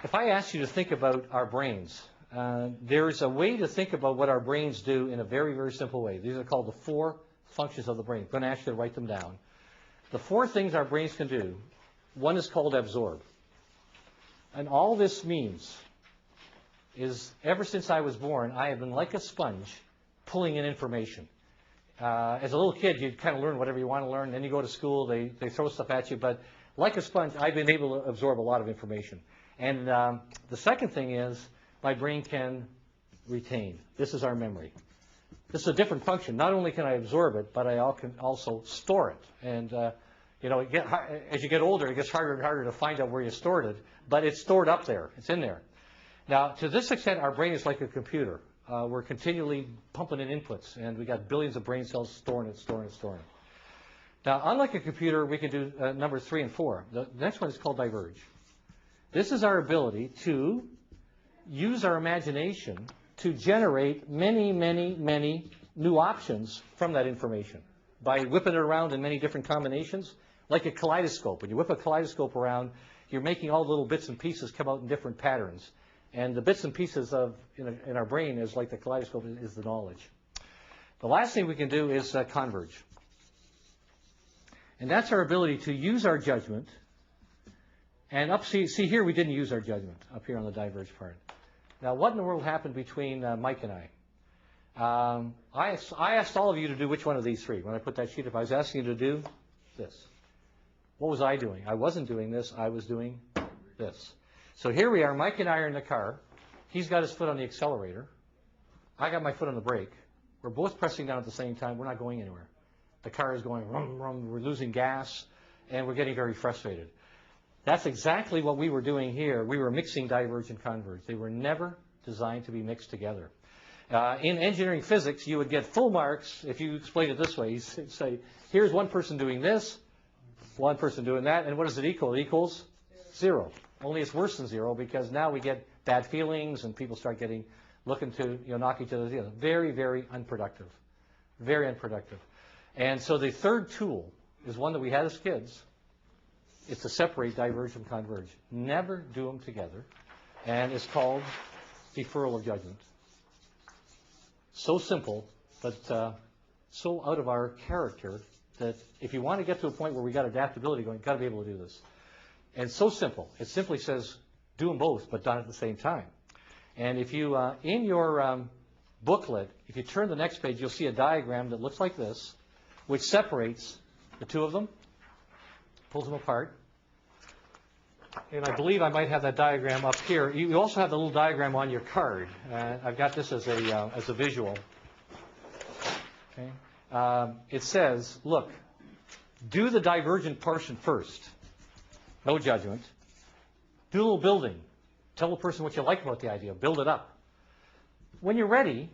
If I ask you to think about our brains, there's a way to think about what our brains do in a very, very simple way. These are called the 4 functions of the brain. I'm going to ask you to write them down. The 4 things our brains can do, one is called absorb. And all this means is ever since I was born, I have been like a sponge pulling in information. As a little kid, you kind of learn whatever you want to learn. Then you go to school, they throw stuff at you. But like a sponge, I've been able to absorb a lot of information. And the second thing is my brain can retain. This is our memory. This is a different function. Not only can I absorb it, but I can also store it. And as you get older, it gets harder and harder to find out where you stored it. But it's stored up there. It's in there. Now, to this extent, our brain is like a computer. We're continually pumping in inputs, and we got billions of brain cells storing it, storing it, storing it. Now, unlike a computer, we can do numbers 3 and 4. The next one is called diverge. This is our ability to use our imagination to generate many, many, many new options from that information by whipping it around in many different combinations, like a kaleidoscope. When you whip a kaleidoscope around, you're making all the little bits and pieces come out in different patterns. And the bits and pieces in our brain is like the kaleidoscope is the knowledge. The last thing we can do is converge. And that's our ability to use our judgment. And see here we didn't use our judgment up here on the diverge part. Now what in the world happened between Mike and I? I asked all of you to do which one of these 3. When I put that sheet up, I was asking you to do this. What was I doing? I wasn't doing this. I was doing this. So here we are. Mike and I are in the car. He's got his foot on the accelerator. I got my foot on the brake. We're both pressing down at the same time. We're not going anywhere. The car is going rum, rum. We're losing gas, and we're getting very frustrated. That's exactly what we were doing here. We were mixing diverge and converge. They were never designed to be mixed together. In engineering physics, you would get full marks if you explain it this way. You say, here's one person doing this, one person doing that, and what does it equal? It equals 0. Only it's worse than 0 because now we get bad feelings and people start looking to knock each other down. Very, very unproductive. Very unproductive. And so the third tool is one that we had as kids. It's to separate diverge from converge. Never do them together. And it's called deferral of judgment. So simple, but so out of our character that if you want to get to a point where we got adaptability going, you've got to be able to do this. And so simple. It simply says do them both, but done at the same time. And if you, in your booklet, if you turn the next page, you'll see a diagram that looks like this, which separates the 2 of them, pulls them apart. And I believe I might have that diagram up here. You also have the little diagram on your card. I've got this as a visual. Okay. It says, look, do the divergent portion first. No judgment. Do a little building. Tell the person what you like about the idea. Build it up. When you're ready,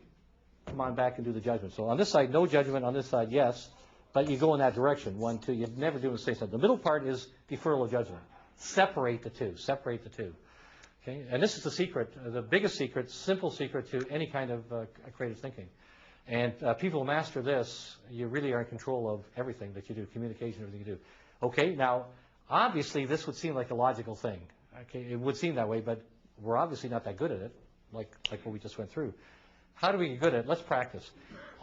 come on back and do the judgment. So on this side, no judgment. On this side, yes. But you go in that direction. 1, 2. You never do the same side. The middle part is deferral of judgment. Separate the 2. Separate the 2. Okay? And this is the secret, the biggest secret, simple secret to any kind of creative thinking. And people who master this, you really are in control of everything that you do, communication, everything you do. Okay, now, obviously, this would seem like a logical thing. Okay, it would seem that way, but we're obviously not that good at it, like what we just went through. How do we get good at it? Let's practice.